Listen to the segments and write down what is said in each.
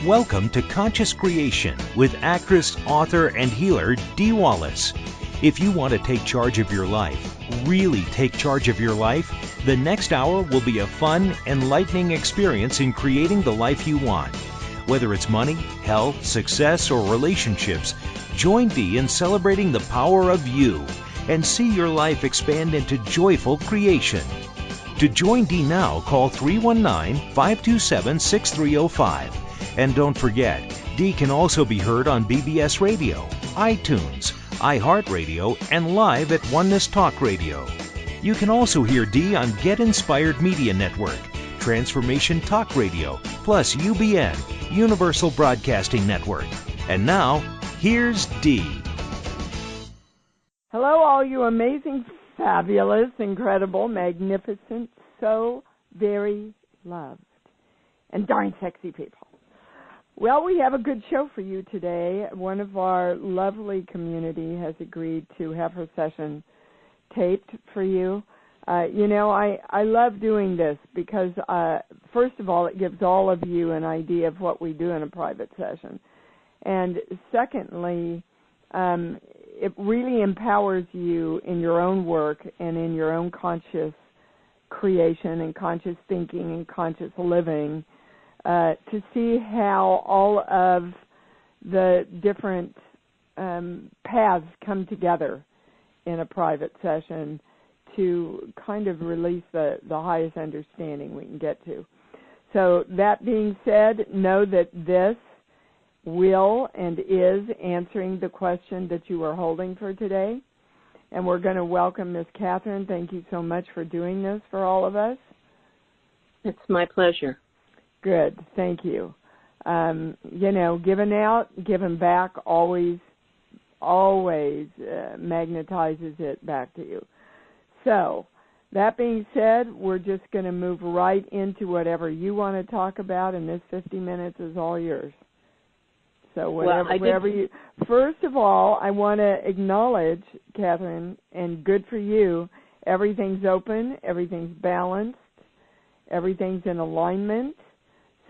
Welcome to Conscious Creation with actress, author, and healer Dee Wallace. If you want to take charge of your life, really take charge of your life, the next hour will be a fun, enlightening experience in creating the life you want. Whether it's money, health, success, or relationships, join Dee in celebrating the power of you and see your life expand into joyful creation. To join Dee now, call 319-527-6305. And don't forget, Dee can also be heard on BBS Radio, iTunes, iHeartRadio, and live at Oneness Talk Radio. You can also hear Dee on Get Inspired Media Network, Transformation Talk Radio, plus UBN, Universal Broadcasting Network. And now, here's Dee. Hello, all you amazing, fabulous, incredible, magnificent, so very loved, and darn sexy people. Well, we have a good show for you today. One of our lovely community has agreed to have her session taped for you. I love doing this because, first of all, it gives all of you an idea of what we do in a private session. And secondly, it really empowers you in your own work and in your own conscious creation and conscious thinking and conscious living. To see how all of the different paths come together in a private session to kind of release the highest understanding we can get to. So that being said, know that this will and is answering the question that you are holding for today. And we're going to welcome Miss Catherine. Thank you so much for doing this for all of us. It's my pleasure. Good, thank you. Giving out, giving back always magnetizes it back to you. So, that being said, we're just going to move right into whatever you want to talk about, and this 50 minutes is all yours. So whatever you... First of all, I want to acknowledge, Catherine, and good for you, everything's open, everything's balanced, everything's in alignment.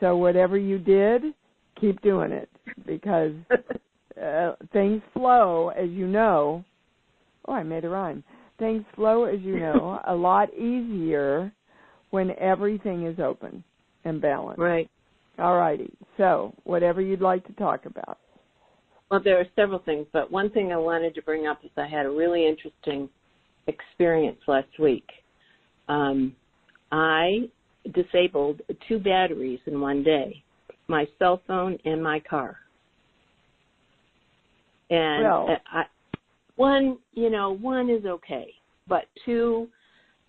So whatever you did, keep doing it because things flow, as you know. Oh, I made a rhyme. Things flow, as you know, a lot easier when everything is open and balanced. Right. All righty. So whatever you'd like to talk about. Well, there are several things, but one thing I wanted to bring up is I had a really interesting experience last week. I disabled 2 batteries in one day, my cell phone and my car. And one is okay, but 2,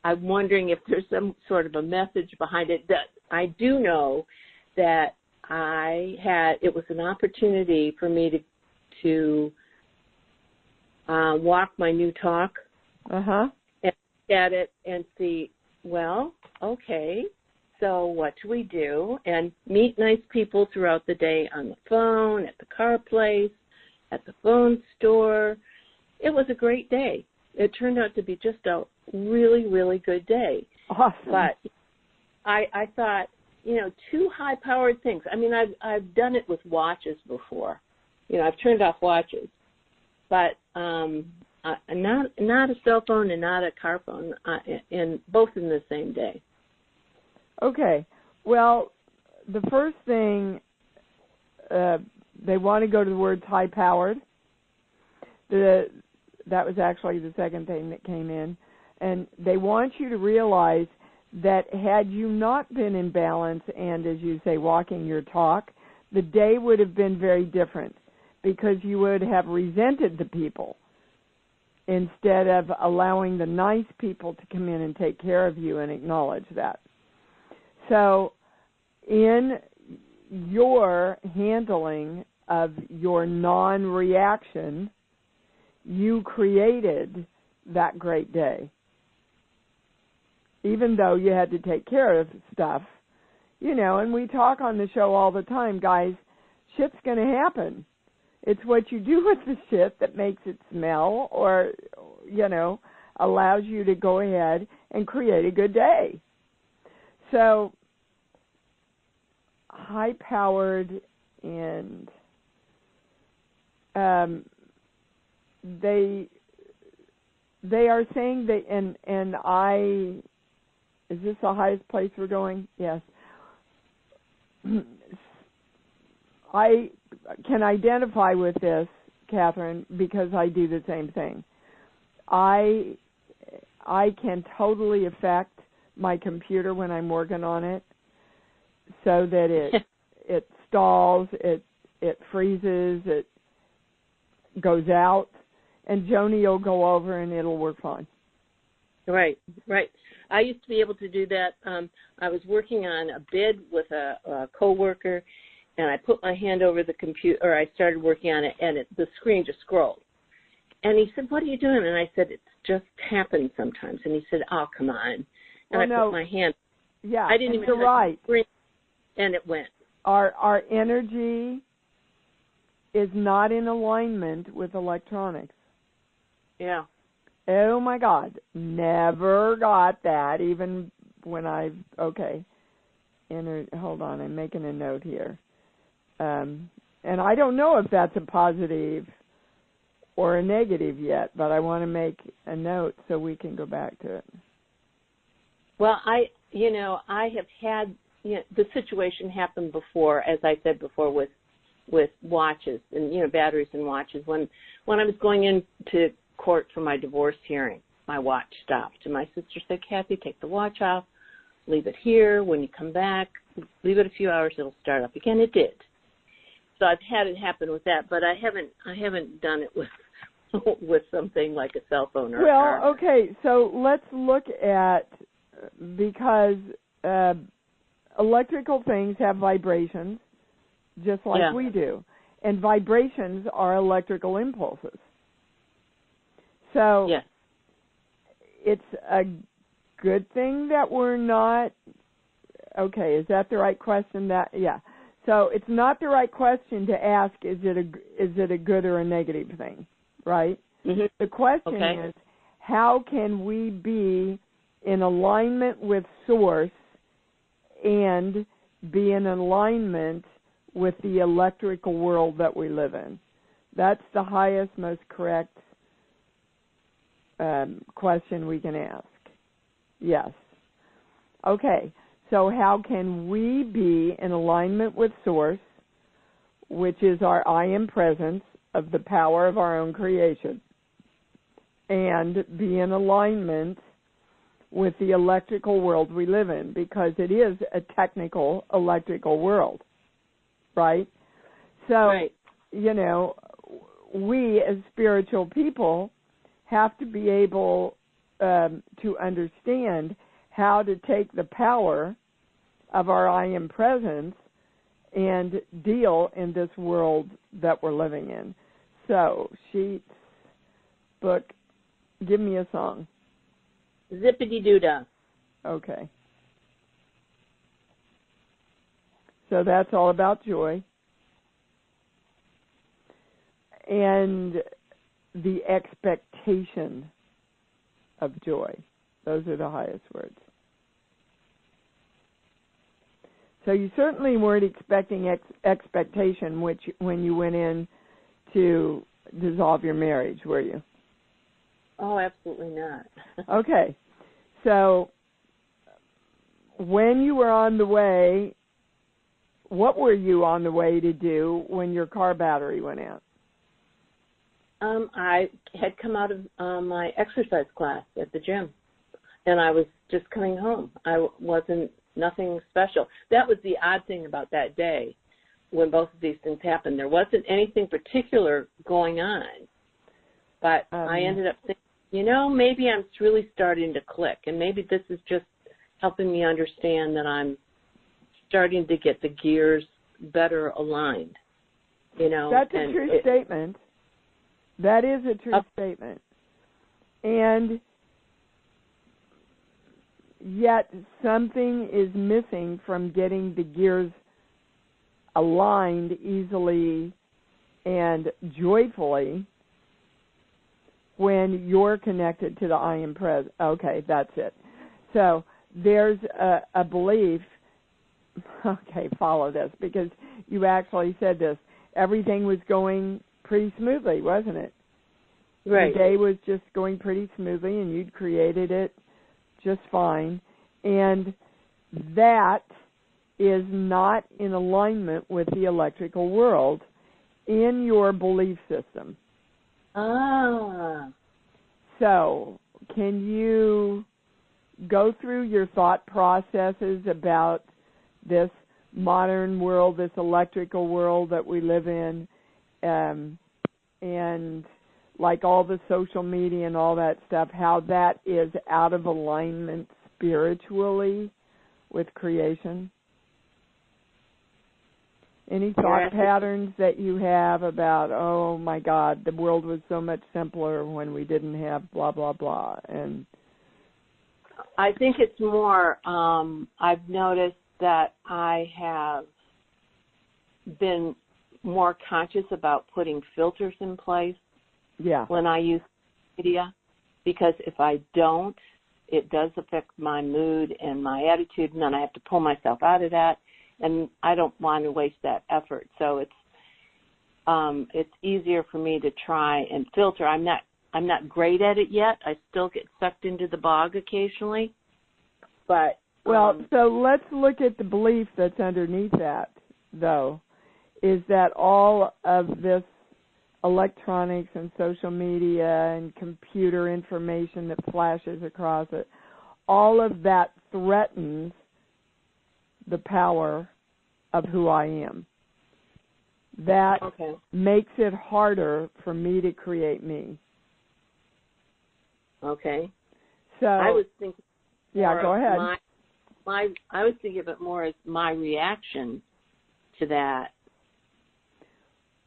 I'm wondering if there's some sort of a message behind it. That I do know that it was an opportunity for me to walk my new talk and look at it and see, well, okay, so what do we do? And meet nice people throughout the day on the phone, at the car place, at the phone store. It was a great day. It turned out to be just a really, really good day. Awesome. But I thought, 2 high-powered things. I mean, I've done it with watches before. I've turned off watches. But not a cell phone and not a car phone, both in the same day. Okay. Well, the first thing, they want to go to the words high-powered. That was actually the second thing that came in. And they want you to realize that had you not been in balance and, as you say, walking your talk, the day would have been very different because you would have resented the people instead of allowing the nice people to come in and take care of you and acknowledge that. So in your handling of your non-reaction, you created that great day. Even though you had to take care of stuff, and we talk on the show all the time, guys, shit's going to happen. It's what you do with the shit that makes it smell or, allows you to go ahead and create a good day. So high-powered and they are saying that, and is this the highest place we're going? Yes. I can identify with this, Catherine, because I do the same thing. I can totally affect my computer when I'm working on it, so that it stalls, it freezes, it goes out, and Joni will go over and it'll work fine. Right. I used to be able to do that. I was working on a bid with a coworker, and I put my hand over the computer, or I started working on it, and the screen just scrolled. And he said, "What are you doing?" And I said, "It just happens sometimes." And he said, "Oh, come on." And I put my hand. Yeah, I didn't even you're right. The screen, and it went. Our energy is not in alignment with electronics. Yeah. Oh, my God. Never got that, even when okay. Hold on, I'm making a note here. And I don't know if that's a positive or a negative yet, but I want to make a note so we can go back to it. Well, I have had the situation happen before, as I said before, with watches and batteries and watches. When I was going into court for my divorce hearing, my watch stopped, and my sister said, "Kathy, take the watch off, leave it here. When you come back, leave it a few hours, it'll start up again." It did. So I've had it happen with that, but I haven't done it with something like a cell phone or a car. Well, okay, so let's look at, because electrical things have vibrations, just like we do, and vibrations are electrical impulses. So it's a good thing that we're not, okay, is that the right question? So it's not the right question to ask, is it a good or a negative thing, right? Mm-hmm. The question is, how can we be in alignment with Source and be in alignment with the electrical world that we live in? That's the highest, most correct question we can ask. Yes. Okay, so how can we be in alignment with Source, which is our I am presence of the power of our own creation, and be in alignment with the electrical world we live in, because it is a technical electrical world, right? So, we as spiritual people have to be able to understand how to take the power of our I am presence and deal in this world that we're living in. So, sheets, book, give me a song. Zippity-doo-dah. Okay. So that's all about joy. And the expectation of joy. Those are the highest words. So you certainly weren't expecting expectation when you went in to dissolve your marriage, were you? Oh, absolutely not. Okay. So when you were on the way, what were you on the way to do when your car battery went out? I had come out of my exercise class at the gym, and I was just coming home. Nothing special. That was the odd thing about that day when both of these things happened. There wasn't anything particular going on, but I ended up thinking, maybe I'm really starting to click, and maybe this is just helping me understand that I'm starting to get the gears better aligned. That's a true statement. That is a true statement. And yet something is missing from getting the gears aligned easily and joyfully when you're connected to the I am present. Okay, that's it. So there's a belief, okay, follow this, because you actually said this. Everything was going pretty smoothly, wasn't it? Right. The day was just going pretty smoothly, and you'd created it just fine. And that is not in alignment with the electrical world in your belief system. Ah. So, can you go through your thought processes about this modern world, this electrical world that we live in, and like all the social media and all that stuff, how that is out of alignment spiritually with creation? Any thought patterns that you have about, oh my God, the world was so much simpler when we didn't have blah, blah, blah? And I think it's more, I've noticed that I have been more conscious about putting filters in place when I use media, because if I don't, it does affect my mood and my attitude, and then I have to pull myself out of that, and I don't want to waste that effort. So it's easier for me to try and filter. I'm not great at it yet. I still get sucked into the bog occasionally, but so let's look at the belief that's underneath that, though, is that all of this electronics and social media and computer information that flashes across it, all of that threatens the power of who I am. That makes it harder for me to create me. Okay. So I was thinking go ahead. I was thinking of it more as my reaction to that.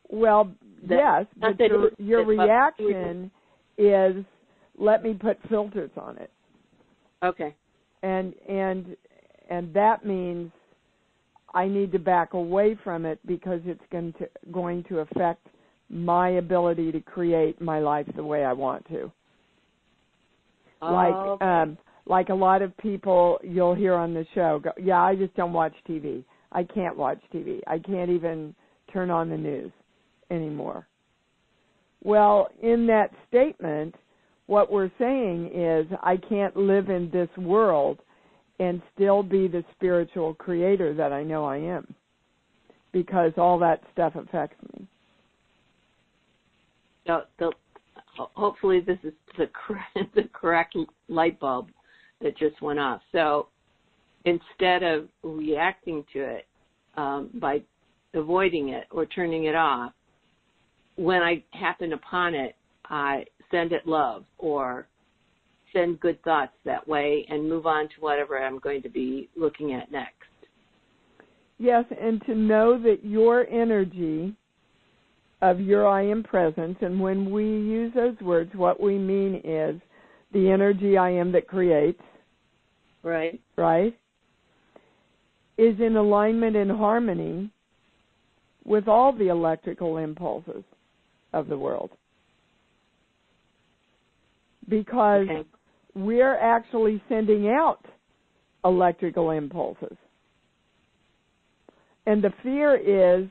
Well, yes, but your reaction is, let me put filters on it. Okay. And that means I need to back away from it because it's going to affect my ability to create my life the way I want to. Like a lot of people you'll hear on the show go, yeah, I just don't watch TV. I can't watch TV. I can't even turn on the news anymore. Well, in that statement, what we're saying is I can't live in this world and still be the spiritual creator that I know I am, because all that stuff affects me. So hopefully this is the correct light bulb that just went off. So instead of reacting to it by avoiding it or turning it off, when I happen upon it, I send it love or send good thoughts that way and move on to whatever I'm going to be looking at next. Yes, and to know that your energy of your I am presence, and when we use those words, what we mean is the energy I am that creates, right, is in alignment and harmony with all the electrical impulses of the world. Because we're actually sending out electrical impulses. And the fear is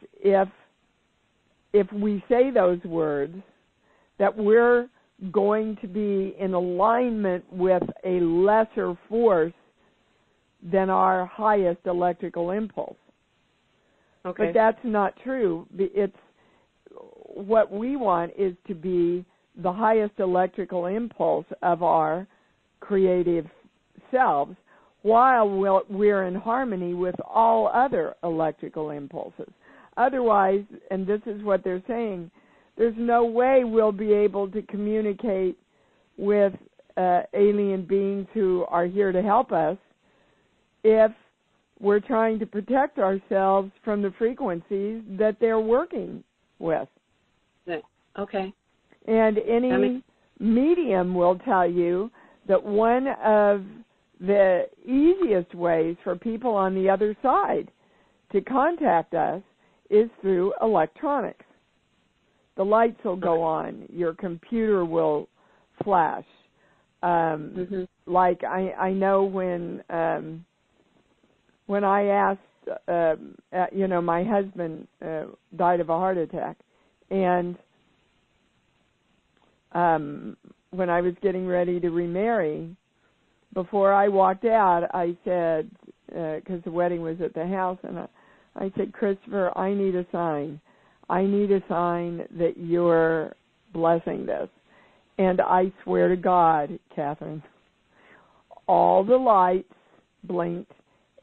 if we say those words, that we're going to be in alignment with a lesser force than our highest electrical impulse. Okay. But that's not true. It's what we want is to be the highest electrical impulse of our creative selves while we're in harmony with all other electrical impulses. Otherwise, and this is what they're saying, there's no way we'll be able to communicate with alien beings who are here to help us if we're trying to protect ourselves from the frequencies that they're working with. Okay. And any medium will tell you that one of the easiest ways for people on the other side to contact us is through electronics. The lights will go on. Your computer will flash. Like I know when I asked my husband died of a heart attack. And when I was getting ready to remarry, before I walked out, I said, because the wedding was at the house, and I said, Christopher, I need a sign. I need a sign that you're blessing this. And I swear to God, Catherine, all the lights blinked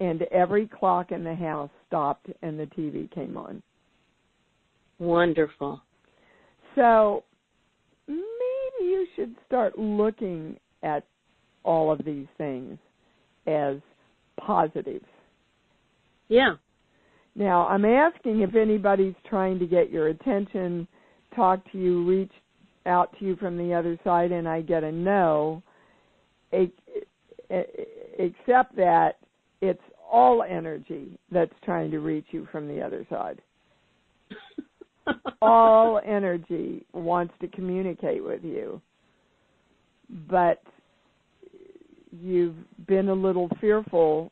and every clock in the house stopped and the TV came on. Wonderful. So maybe you should start looking at all of these things as positives. Yeah. Now, I'm asking if anybody's trying to get your attention, talk to you, reach out to you from the other side, and I get a no, except that it's all energy that's trying to reach you from the other side. All energy wants to communicate with you, but you've been a little fearful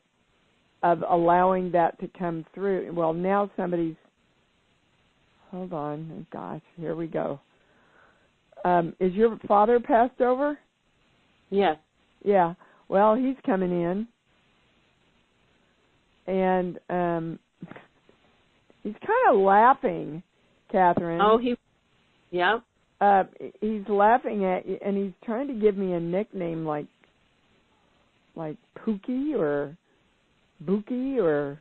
of allowing that to come through. Well, now somebody's, hold on, gosh, here we go. Is your father passed over? Yes. Yeah. Well, he's coming in, and he's kind of laughing, Catherine. Oh, yeah. He's laughing at you, and he's trying to give me a nickname like Pookie or Bookie, or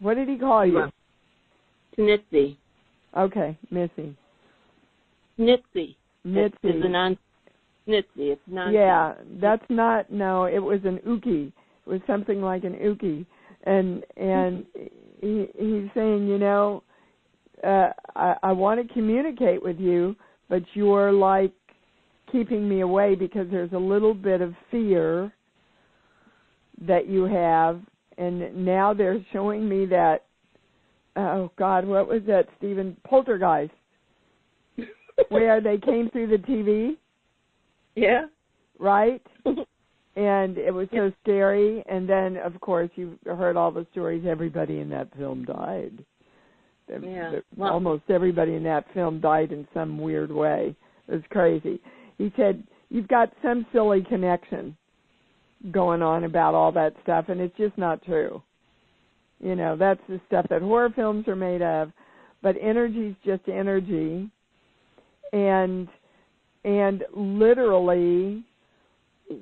what did he call you? Snitsy. Okay, Missy. Snitsy. Nitsy. It's a Snitsy. It's non. Yeah, that's not. No, it was an ookie. It was something like an ookie, and he's saying, I want to communicate with you, but you're like keeping me away because there's a little bit of fear that you have, and now they're showing me that, oh God, what was that, Stephen? Poltergeist, where they came through the TV. Yeah. Right? And it was so scary, and then, of course, you heard all the stories. Everybody in that film died. Yeah. Almost everybody in that film died in some weird way. It was crazy. He said, you've got some silly connection going on about all that stuff, and it's just not true. That's the stuff that horror films are made of, but energy's just energy, and literally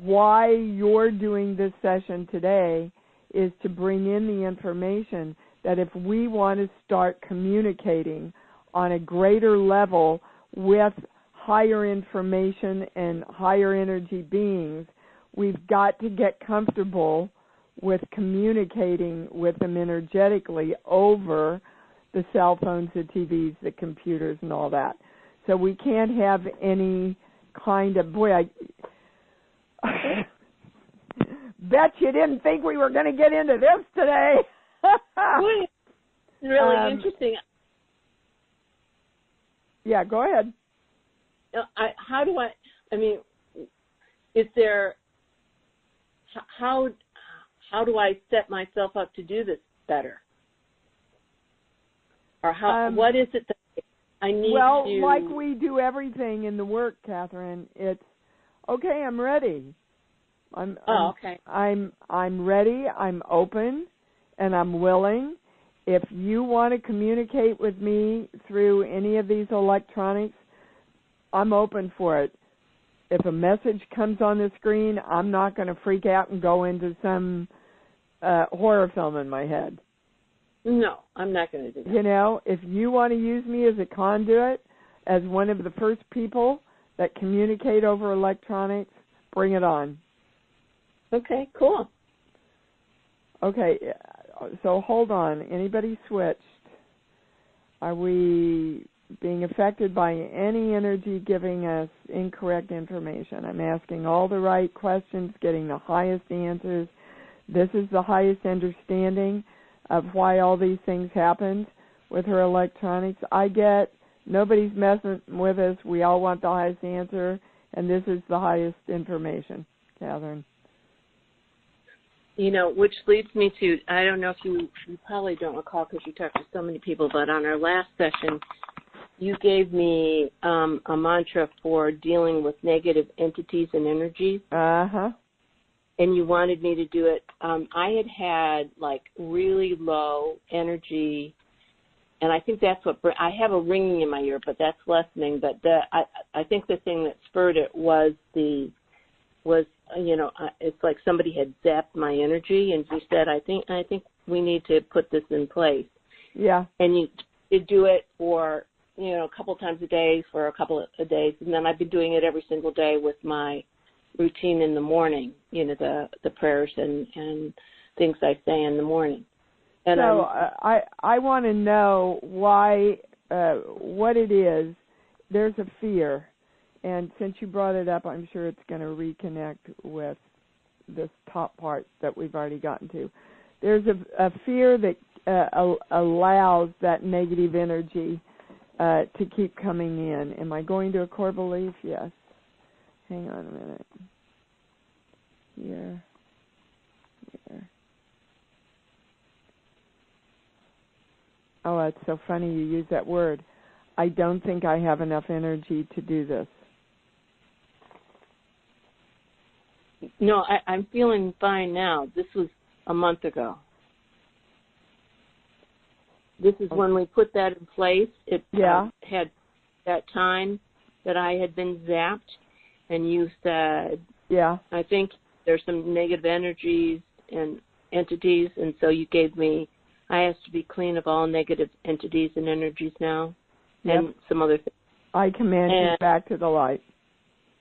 why you're doing this session today is to bring in the information that if we want to start communicating on a greater level with higher information and higher energy beings, we've got to get comfortable with communicating with them energetically over the cell phones, the TVs, the computers, and all that. So we can't have any kind of, bet you didn't think we were going to get into this today. It's really interesting. Yeah, go ahead. Is there, how do I set myself up to do this better? Or what is it that I need to... Well, like we do everything in the work, Catherine, it's, okay, I'm ready. Okay. I'm ready, I'm open, and I'm willing. If you want to communicate with me through any of these electronics, I'm open for it. If a message comes on the screen, I'm not going to freak out and go into some horror film in my head. No, I'm not going to do that. If you want to use me as a conduit, as one of the first people that communicate over electronics, bring it on. Okay, cool. Okay, so hold on. Anybody switched? Are we being affected by any energy giving us incorrect information? I'm asking all the right questions, getting the highest answers. This is the highest understanding of why all these things happened with her electronics. I get nobody's messing with us. We all want the highest answer, and this is the highest information, Catherine. Which leads me to, I don't know if you probably don't recall because you talked to so many people, but on our last session, you gave me a mantra for dealing with negative entities and energies. Uh-huh. And you wanted me to do it. I had like really low energy, and I think that's what, I have a ringing in my ear, but that's lessening. But I think the thing that spurred it was it's like somebody had zapped my energy, and you said, I think we need to put this in place. Yeah. And you did do it for, a couple times a day for a couple of days, and then I've been doing it every single day with my routine in the morning, the prayers and things I say in the morning. And so I want to know why, what it is. There's a fear. And since you brought it up, I'm sure it's going to reconnect with this top part that we've already gotten to. There's a fear that allows that negative energy to keep coming in. Am I going to a core belief? Yes. Hang on a minute. Here. Oh, it's so funny you use that word. I don't think I have enough energy to do this. No, I'm feeling fine now. This was a month ago. This is when we put that in place. It had that time that I had been zapped, and you said, I think there's some negative energies and entities, and so you gave me, I asked to be clean of all negative entities and energies now, and some other things. I command you back to the light.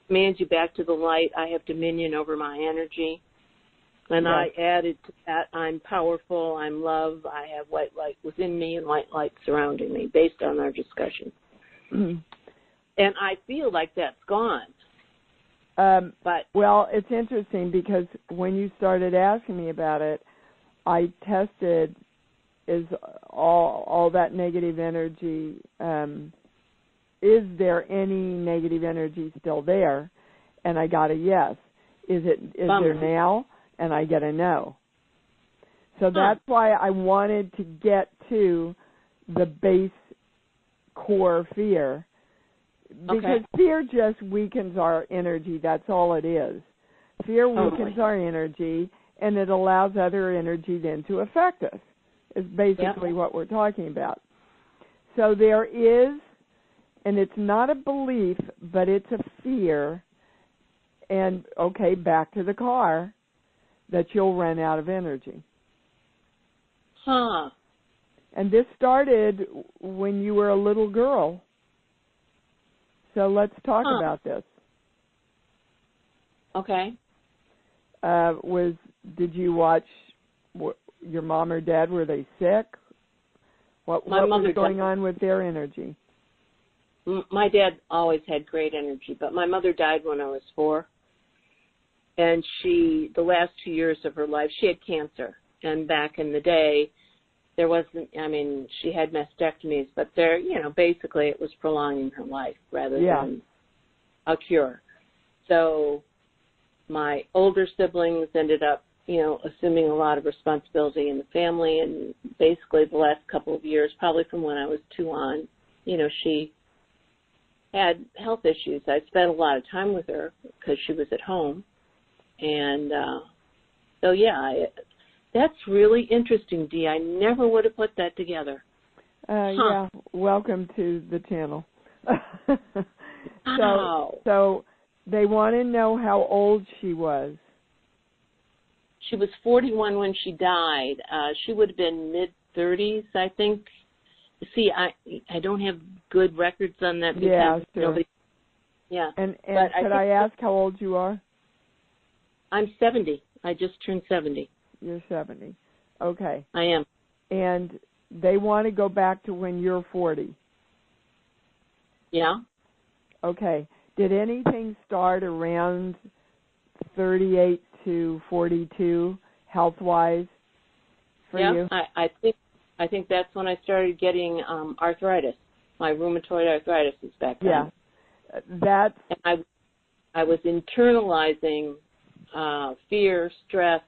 Command you back to the light. I have dominion over my energy. And I added to that, I'm powerful, I'm love, I have white light within me and white light surrounding me, based on our discussion. Mm-hmm. And I feel like that's gone. Well, it's interesting because when you started asking me about it, I tested, is all that negative energy, is there any negative energy still there? And I got a yes. Is there now? And I get a no. So that's why I wanted to get to the base core fear, because fear just weakens our energy. That's all it is. Fear weakens our energy, and it allows other energy then to affect us, is basically what we're talking about. So there is, and it's not a belief, but it's a fear, and, back to the car, that you'll run out of energy. And this started when you were a little girl. So let's talk about this. Okay. Did you watch your mom or dad? Were they sick? What was going on with their energy? My dad always had great energy, but my mother died when I was 4. And the last 2 years of her life, she had cancer. And back in the day, there wasn't, she had mastectomies, but basically it was prolonging her life rather than a cure. So my older siblings ended up, assuming a lot of responsibility in the family. And basically the last couple of years, probably from when I was 2 on, she had health issues. I spent a lot of time with her because she was at home. And that's really interesting, Dee. I never would have put that together. Yeah, welcome to the channel. Wow. So they want to know how old she was. She was 41 when she died. She would have been mid-30s, I think. See, I don't have good records on that. Because nobody. Yeah. And could I ask how old you are? I'm 70. I just turned 70. You're 70. Okay. I am. And they want to go back to when you're 40. Yeah. Okay. Did anything start around 38 to 42 health-wise for you? I think that's when I started getting arthritis. My rheumatoid arthritis is back then. Yeah. And I was internalizing fear, stress,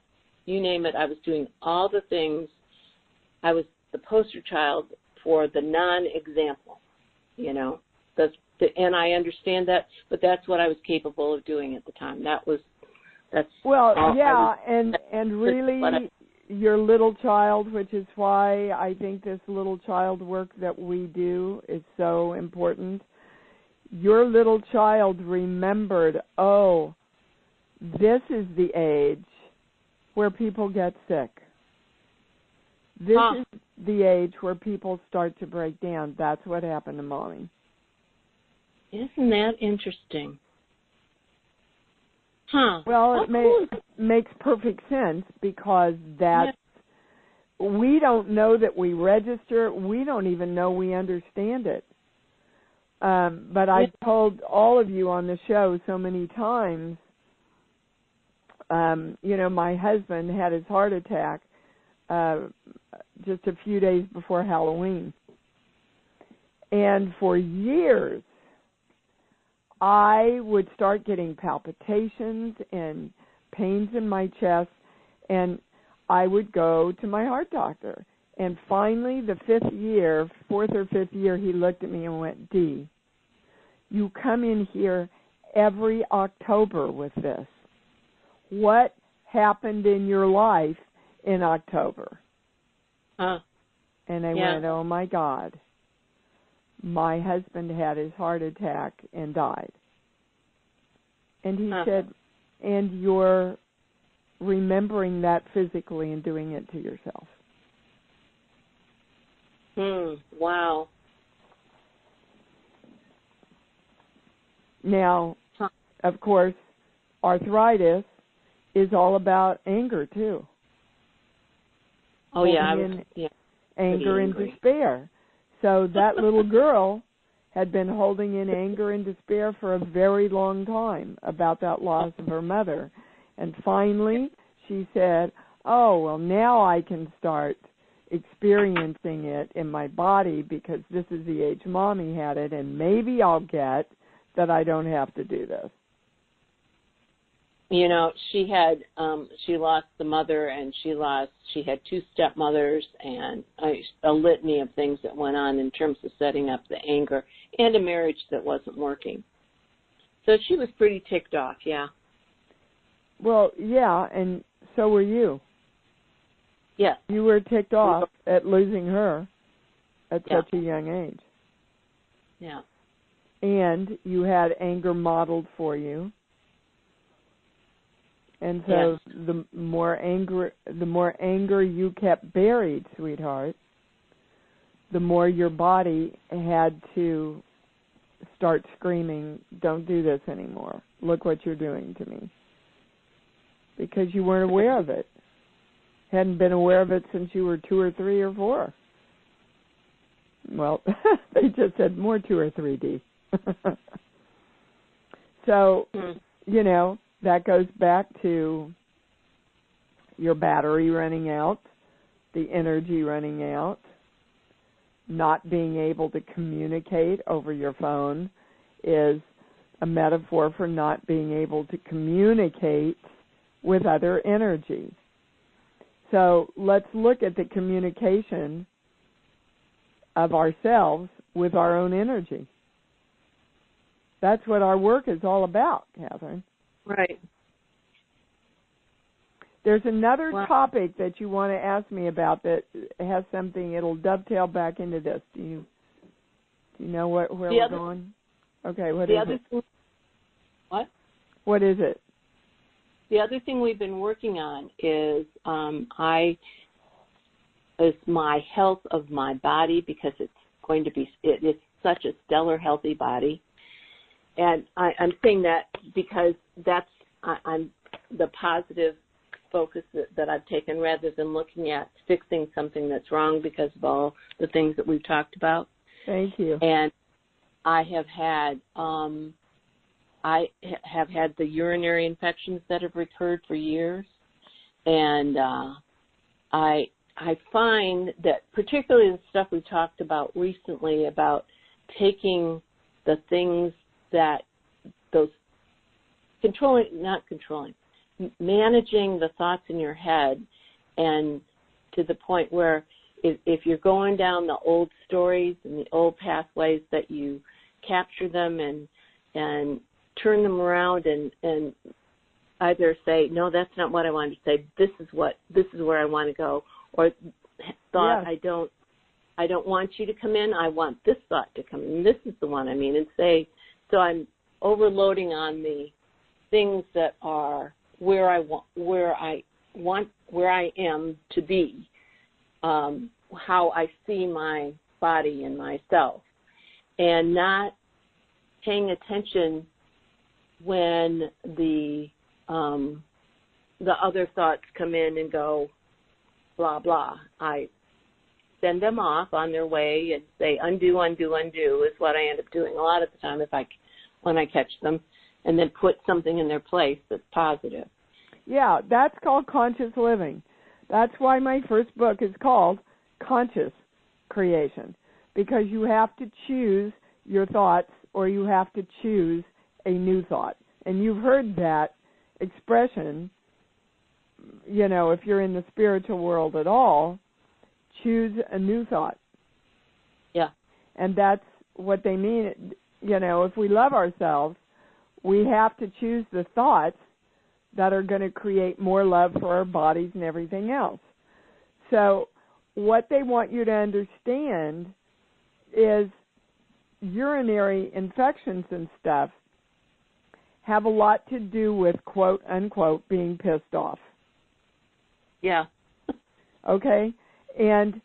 you name it. I was doing all the things. I was the poster child for the non-example, you know. And I understand that, but that's what I was capable of doing at the time. And really your little child, which is why I think this little child work that we do is so important. Your little child remembered, oh, this is the age where people get sick. This is the age where people start to break down. That's what happened to Mommy. Isn't that interesting? Well, it makes perfect sense because we don't know that we register. We don't even know we understand it. But I've told all of you on the show so many times, you know, my husband had his heart attack just a few days before Halloween. And for years, I would start getting palpitations and pains in my chest, and I would go to my heart doctor. And finally, the fourth or fifth year, he looked at me and went, Dee, you come in here every October with this. What happened in your life in October? And I went, oh, my God. My husband had his heart attack and died. And he said, and you're remembering that physically and doing it to yourself. Wow. Now, of course, arthritis is all about anger, too. Oh, yeah. Anger and despair. So that little girl had been holding in anger and despair for a very long time about that loss of her mother. And finally, she said, oh, well, now I can start experiencing it in my body because this is the age Mommy had it, and maybe I'll get that I don't have to do this. You know, she lost the mother, and she had two stepmothers, and a litany of things that went on in terms of setting up the anger and a marriage that wasn't working. So she was pretty ticked off, yeah. Well, yeah, and so were you. Yeah. You were ticked off at losing her at such a young age. Yeah. And you had anger modeled for you. And so the more anger you kept buried, sweetheart, the more your body had to start screaming, don't do this anymore. Look what you're doing to me. Because you weren't aware of it. Hadn't been aware of it since you were 2 or 3 or 4. Well, they just said more 2 or 3D. So, you know, that goes back to your battery running out, the energy running out, not being able to communicate over your phone is a metaphor for not being able to communicate with other energy. So let's look at the communication of ourselves with our own energy. That's what our work is all about, Catherine. Right. There's another topic that you want to ask me about that has something, it'll dovetail back into this. Do you know where we're going? Okay, what is it? What? What is it? The other thing we've been working on is my health of my body, because it's such a stellar, healthy body. And I'm saying that because I'm the positive focus that I've taken, rather than looking at fixing something that's wrong because of all the things that we've talked about. Thank you. And I have had the urinary infections that have recurred for years, and I find that particularly the stuff we talked about recently about taking the things that those managing the thoughts in your head, and to the point where if you're going down the old stories and the old pathways, that you capture them and turn them around and either say, no, that's not what I wanted to say, this is where I want to go, or thought, yes. I don't want you to come in, I want this thought to come in, this is the one I mean, and say, so I'm overloading on the things that are where I am to be, how I see my body and myself, and not paying attention when the other thoughts come in and go, blah, blah. I send them off on their way and say, undo, undo, undo is what I end up doing a lot of the time when I catch them, and then put something in their place that's positive. Yeah, that's called conscious living. That's why my first book is called Conscious Creation, because you have to choose your thoughts or you have to choose a new thought. And you've heard that expression, if you're in the spiritual world at all, choose a new thought. Yeah. And that's what they mean. If we love ourselves, we have to choose the thoughts that are going to create more love for our bodies and everything else. So what they want you to understand is urinary infections and stuff have a lot to do with, quote, unquote, being pissed off. Yeah. Okay? And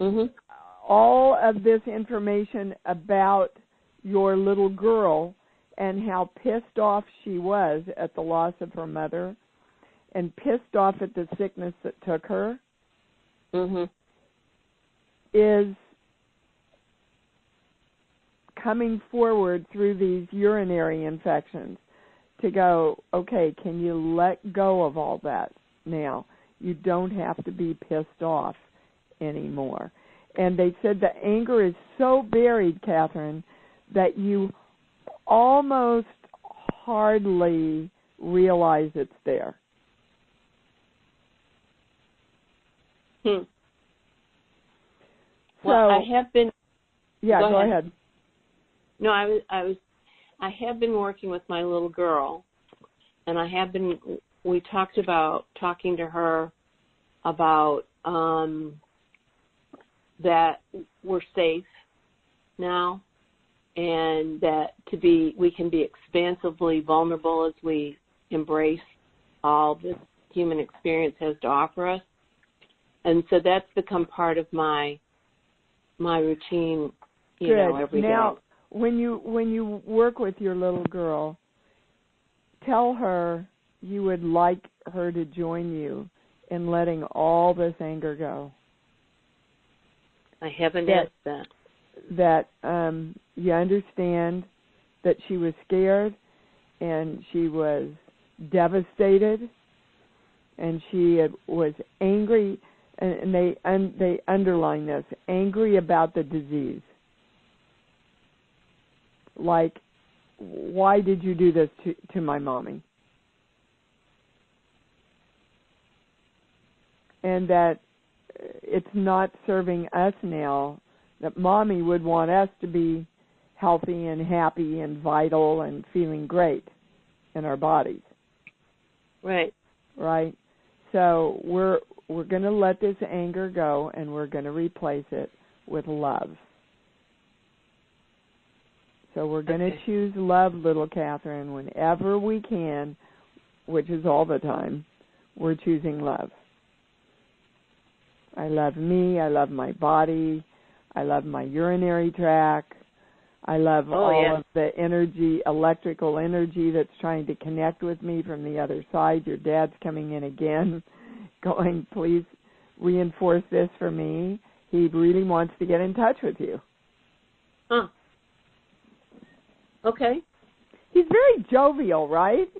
all of this information about your little girl and how pissed off she was at the loss of her mother and pissed off at the sickness that took her is coming forward through these urinary infections to go, okay, can you let go of all that now? You don't have to be pissed off anymore. And they said the anger is so buried, Catherine, that you almost hardly realize it's there. Well, I have been. Yeah, go ahead. No, I have been working with my little girl, and we talked about talking to her about that we're safe now, and that we can be expansively vulnerable as we embrace all this human experience has to offer us. And so that's become part of my routine, every day. Now, when you work with your little girl, tell her you would like her to join you in letting all this anger go. I haven't asked that. That you understand that she was scared and she was devastated and she was angry, and they underline this, angry about the disease. Like, why did you do this to my mommy? And that it's not serving us now, that mommy would want us to be healthy and happy and vital and feeling great in our bodies. Right. Right? So we're going to let this anger go, and we're going to replace it with love. So we're going to choose love, little Catherine, whenever we can, which is all the time. We're choosing love. I love me. I love my body. I love my urinary tract. I love all of the energy, electrical energy that's trying to connect with me from the other side. Your dad's coming in again, going, please reinforce this for me. He really wants to get in touch with you. Huh. Okay. He's very jovial, right?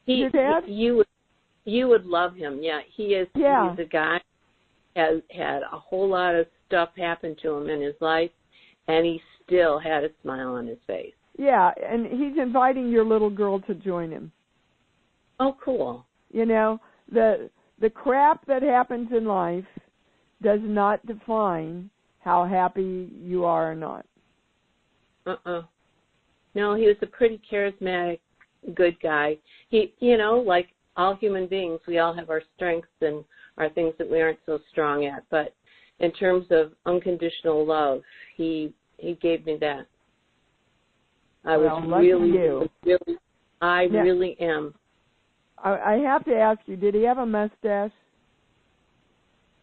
Your dad? You would love him. Yeah, he is. Yeah. He's a guy has had a whole lot of stuff happen to him in his life, and he still had a smile on his face. Yeah, and he's inviting your little girl to join him. Oh, cool. You know, the crap that happens in life does not define how happy you are or not. No, he was a pretty charismatic, good guy. He, you know, like all human beings, we all have our strengths and our things that we aren't so strong at. But in terms of unconditional love, he gave me that. I really am. I have to ask you, did he have a mustache?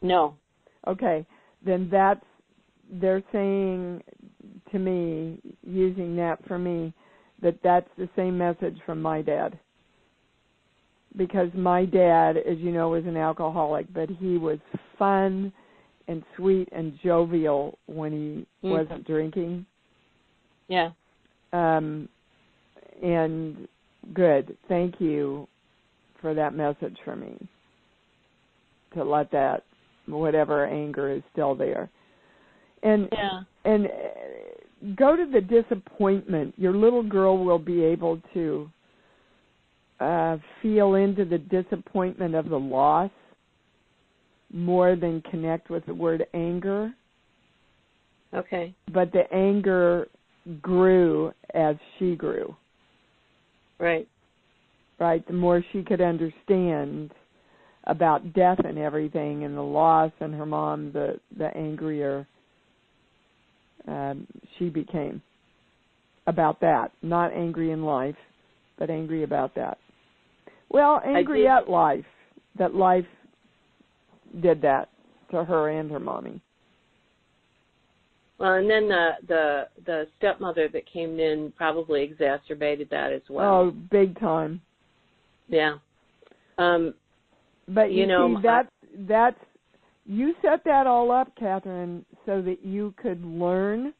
No. Okay, then they're saying to me, using that for me, that's the same message from my dad. Because my dad, as you know, was an alcoholic, but he was fun and sweet and jovial when he wasn't drinking. Yeah. And good. Thank you for that message for me. To let that, whatever anger is still there. And go to the disappointment. Your little girl will be able to feel into the disappointment of the loss more than connect with the word anger. Okay. But the anger grew as she grew. Right. Right. The more she could understand about death and everything and the loss and her mom, the angrier she became about that. Not angry in life, but angry about that. Well, angry at life, that life did that to her and her mommy. Well, and then the stepmother that came in probably exacerbated that as well. Oh, big time. Yeah. But you know, see, that's you set that all up, Catherine, so that you could learn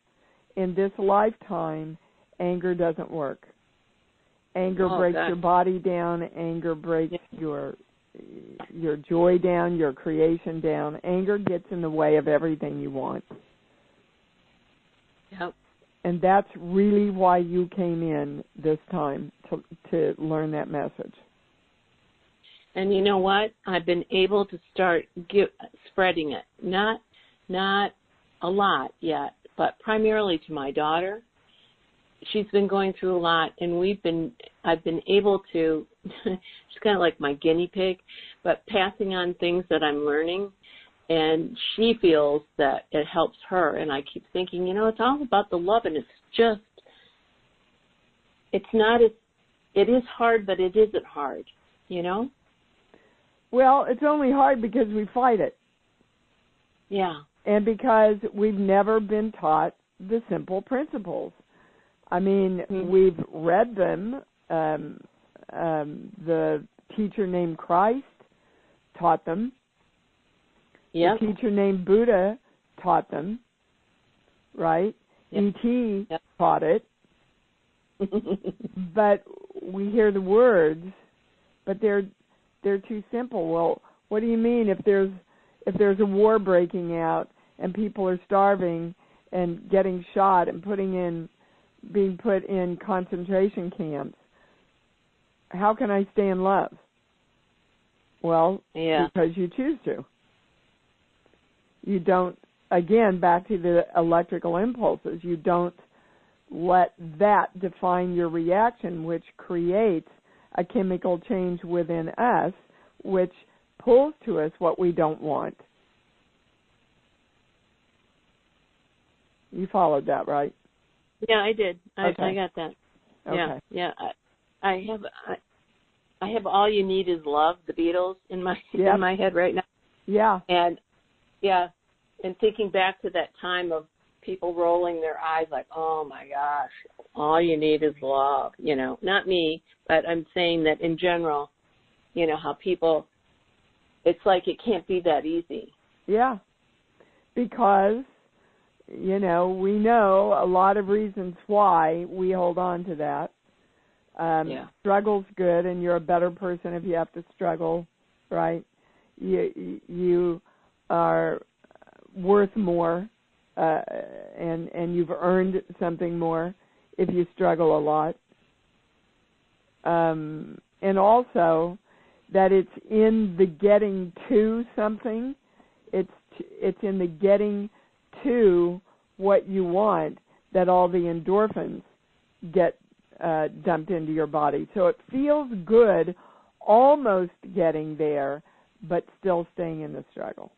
in this lifetime anger doesn't work. Anger breaks your body down. Anger breaks your joy down, your creation down. Anger gets in the way of everything you want. Yep. And that's really why you came in this time, to learn that message. And you know what? I've been able to start spreading it. Not a lot yet, but primarily to my daughter. She's been going through a lot, and I've been able to, she's kind of like my guinea pig, but passing on things that I'm learning, and she feels that it helps her. And I keep thinking, you know, it's all about the love, and it is hard, but it isn't hard, you know? Well, it's only hard because we fight it. Yeah. And because we've never been taught the simple principles. I mean, we've read them. The teacher named Christ taught them. Yep. The teacher named Buddha taught them, right? Yep. E.T. taught it. But we hear the words, but they're too simple. Well, what do you mean if there's a war breaking out and people are starving and getting shot and being put in concentration camps? How can I stay in love? Well, because you choose to. You don't, again, back to the electrical impulses, you don't let that define your reaction, which creates a chemical change within us, which pulls to us what we don't want. You followed that, right? Yeah, I did. Okay. I got that. Okay. Yeah. I have All You Need Is Love, the Beatles, in my head right now. Yeah. And thinking back to that time of people rolling their eyes like, oh my gosh, all you need is love, you know. Not me, but I'm saying that in general, you know, how people, it's like it can't be that easy. Yeah. Because, you know, we know a lot of reasons why we hold on to that. Struggle's good, and you're a better person if you have to struggle, right? You are worth more, and you've earned something more if you struggle a lot. And also, that it's in the getting to something. It's in the getting to what you want that all the endorphins get dumped into your body. So it feels good almost getting there, but still staying in the struggle.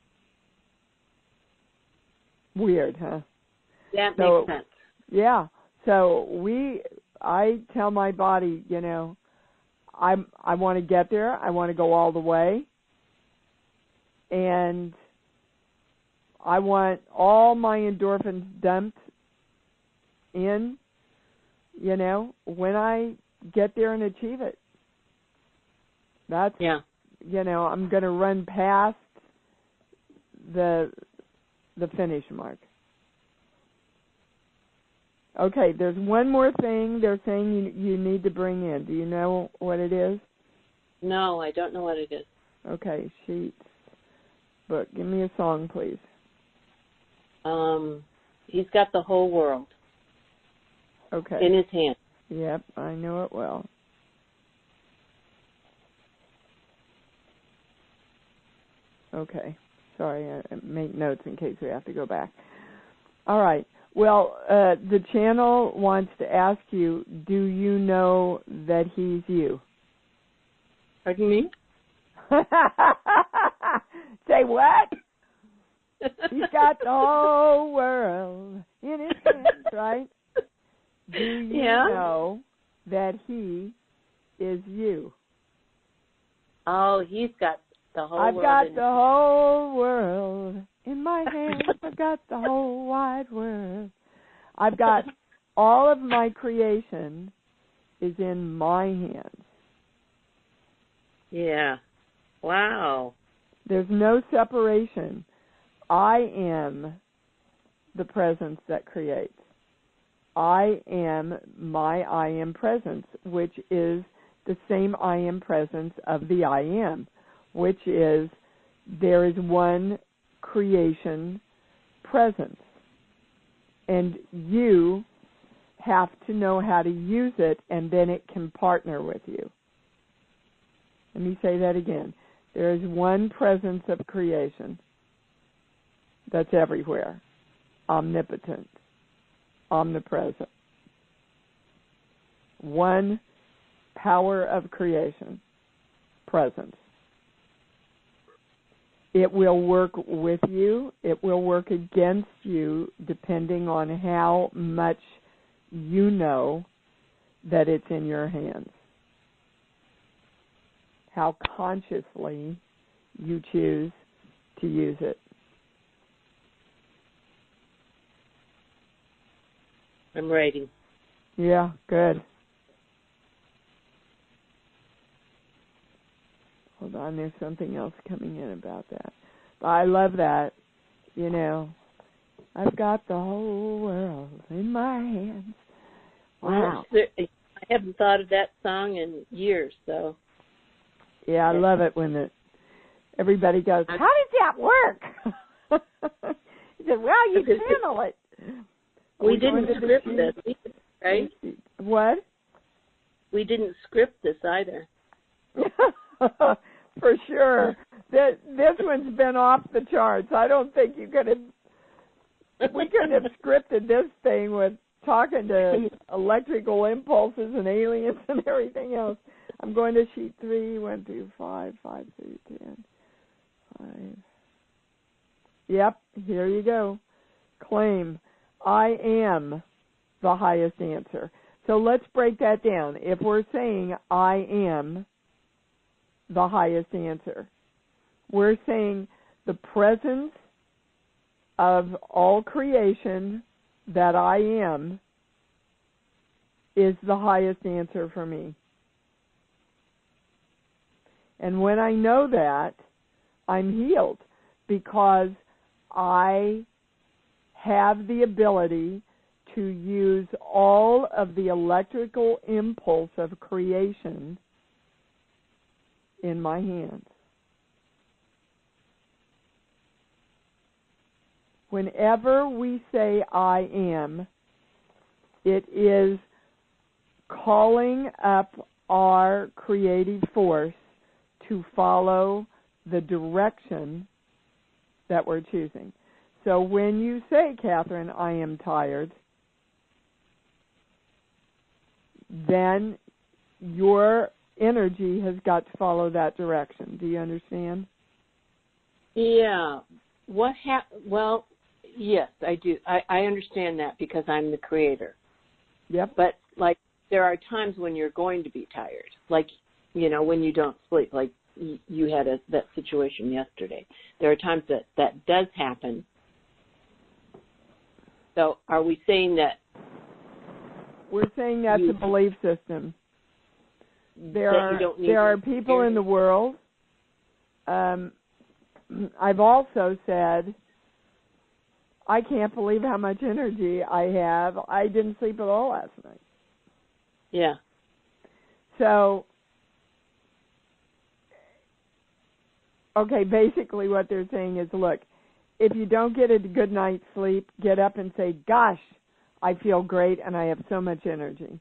Weird, huh? That makes sense. Yeah. So I tell my body, you know, I want to get there. I want to go all the way. And I want all my endorphins dumped in, you know, when I get there and achieve it. That's, you know, I'm going to run past the finish mark. Okay, there's one more thing they're saying you need to bring in. Do you know what it is? No, I don't know what it is. Okay, sheets, book. Give me a song, please. He's got the whole world. Okay. In his hand. Yep, I know it well. Okay. Sorry, I make notes in case we have to go back. All right. Well, the channel wants to ask you, do you know that he's you? Pardon me? Say what? He's got the whole world in his hands, right? Do you know that he is you? Oh, he's got the whole I've world. got the whole world in my hands. I've got the whole wide world. I've got all of my creation is in my hands. Yeah. Wow. There's no separation. I am the presence that creates. I am my I am presence, which is the same I am presence of the I am, which is there is one creation presence. And you have to know how to use it, and then it can partner with you. Let me say that again. There is one presence of creation that's everywhere, omnipotent, omnipresent. One power of creation, presence. It will work with you. It will work against you depending on how much you know that it's in your hands. How consciously you choose to use it. I'm writing. Yeah, good. Hold on, there's something else coming in about that. But I love that. You know, I've got the whole world in my hands. Wow. Well, I haven't thought of that song in years, so. Yeah, I love it when everybody goes, how does that work? He said, well, you channel it. We didn't script this, right? What? We didn't script this either. For sure. This one's been off the charts. I don't think we could have scripted this thing with talking to electrical impulses and aliens and everything else. I'm going to sheet 3, 1 through 5, 5 through 10, 5. Yep, here you go. Claim, I am the highest answer. So let's break that down. If we're saying I am the highest answer, we're saying the presence of all creation that I am is the highest answer for me. And when I know that, I'm healed because I have the ability to use all of the electrical impulse of creation in my hands. Whenever we say I am, it is calling up our creative force to follow the direction that we're choosing. So when you say, Catherine, I am tired, then your energy has got to follow that direction. Do you understand? Yeah. Well, yes, I do. I understand that because I'm the creator. Yep. But, like, there are times when you're going to be tired. Like, you know, when you don't sleep. Like, you had that situation yesterday. There are times that does happen. So are we saying that? We're saying that's a belief system. There are people in the world. I've also said, I can't believe how much energy I have. I didn't sleep at all last night. Yeah. So, okay, basically what they're saying is, look, if you don't get a good night's sleep, get up and say, gosh, I feel great and I have so much energy.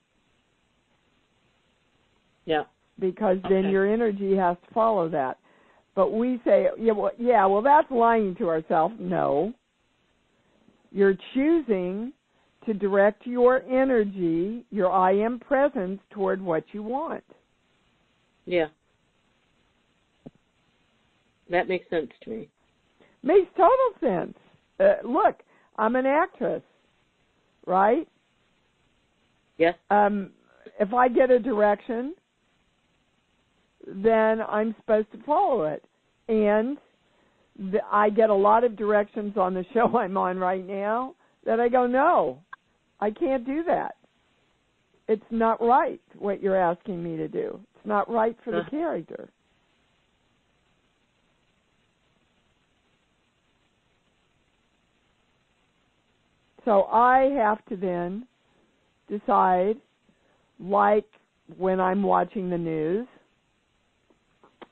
Yeah. Because then your energy has to follow that. But we say, well, that's lying to ourselves. No. You're choosing to direct your energy, your I am presence, toward what you want. Yeah. That makes sense to me. Makes total sense. Look, I'm an actress, right? Yes. If I get a direction, then I'm supposed to follow it. And I get a lot of directions on the show I'm on right now that I go, no, I can't do that. It's not right what you're asking me to do. It's not right for the character. So I have to then decide, like when I'm watching the news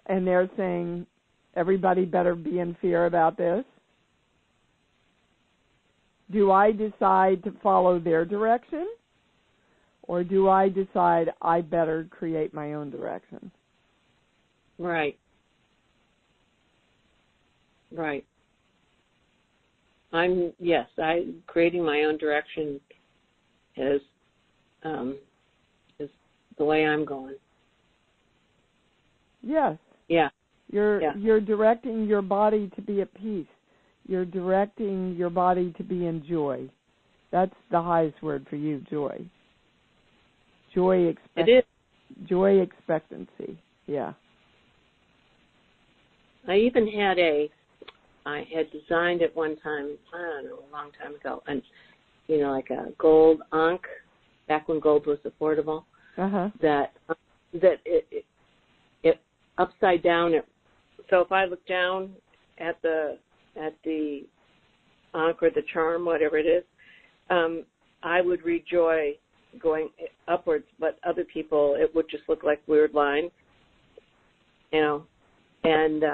and they're saying everybody better be in fear about this, do I decide to follow their direction or do I decide I better create my own direction? Right. Right. I'm creating my own direction is the way I'm going. Yes. Yeah. You're directing your body to be at peace. You're directing your body to be in joy. That's the highest word for you, joy. It is. Joy expectancy. Yeah. I even had I had designed at one time, I don't know, a long time ago, and like a gold ankh, back when gold was affordable. That it upside down. So if I look down at the ankh or the charm, whatever it is, I would read joy going upwards, but other people it would just look like weird lines, And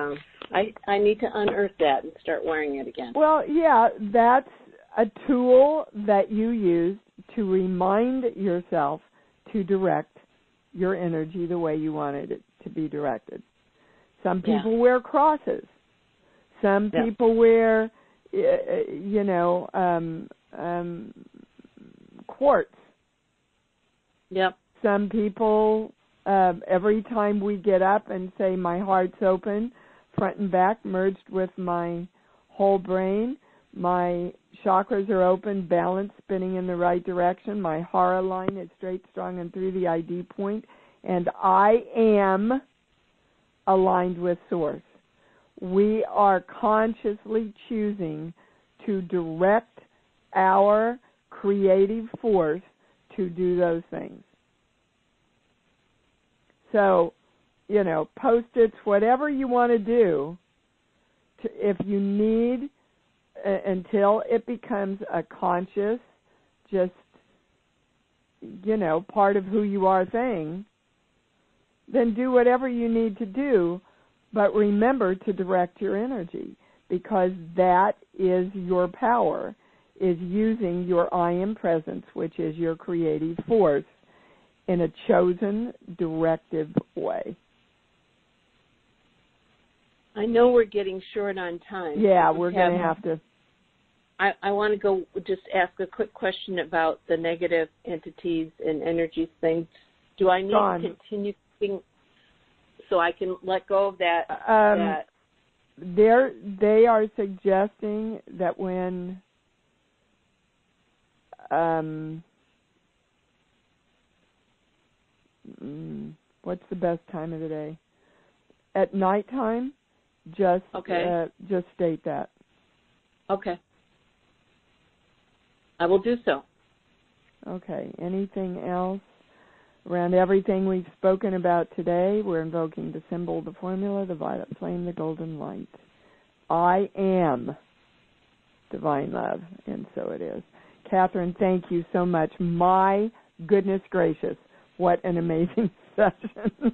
I need to unearth that and start wearing it again. Well, yeah, that's a tool that you use to remind yourself to direct your energy the way you wanted it to be directed. Some people wear crosses. Some people wear, quartz. Yep. Some people, every time we get up and say, my heart's open, front and back, merged with my whole brain, my chakras are open, balanced, spinning in the right direction, my hara line is straight, strong, and through the ID point, and I am aligned with Source. We are consciously choosing to direct our creative force to do those things. So, Post-its, whatever you want to do, if you need, until it becomes a conscious, just, part of who you are thing, then do whatever you need to do, but remember to direct your energy, because that is your power, is using your I am presence, which is your creative force, in a chosen, directive way. I know we're getting short on time. Yeah, we're going to have to. I want to go just ask a quick question about the negative entities and energies thing. Do I need to continue thinking so I can let go of that? They are suggesting that when what's the best time of the day? At nighttime, just state that. Okay. I will do so. Okay. Anything else? Around everything we've spoken about today, we're invoking the symbol, the formula, the violet flame, the golden light. I am divine love, and so it is. Catherine, thank you so much. My goodness gracious, what an amazing session.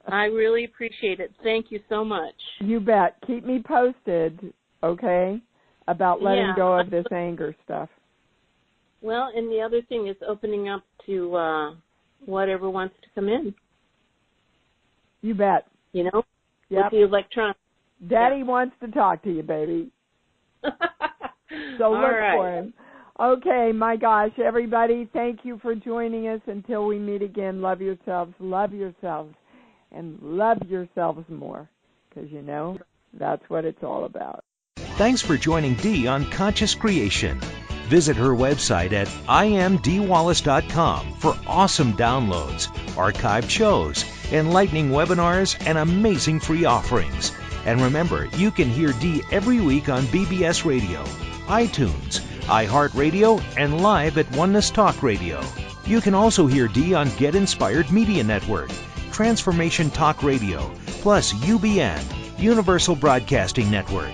I really appreciate it. Thank you so much. You bet. Keep me posted, okay, about letting go of this anger stuff. Well, and the other thing is opening up to whatever wants to come in. You bet. You know, with the electronics. Daddy wants to talk to you, baby. So look for him. Okay, my gosh, everybody, thank you for joining us. Until we meet again, love yourselves, and love yourselves more, because, you know, that's what it's all about. Thanks for joining Dee on Conscious Creation. Visit her website at imdwallace.com for awesome downloads, archived shows, enlightening webinars, and amazing free offerings. And remember, you can hear Dee every week on BBS Radio, iTunes, iHeartRadio, and live at Oneness Talk Radio. You can also hear Dee on Get Inspired Media Network, Transformation Talk Radio, plus UBN, Universal Broadcasting Network.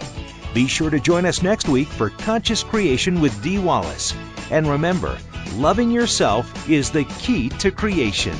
Be sure to join us next week for Conscious Creation with Dee Wallace. And remember, loving yourself is the key to creation.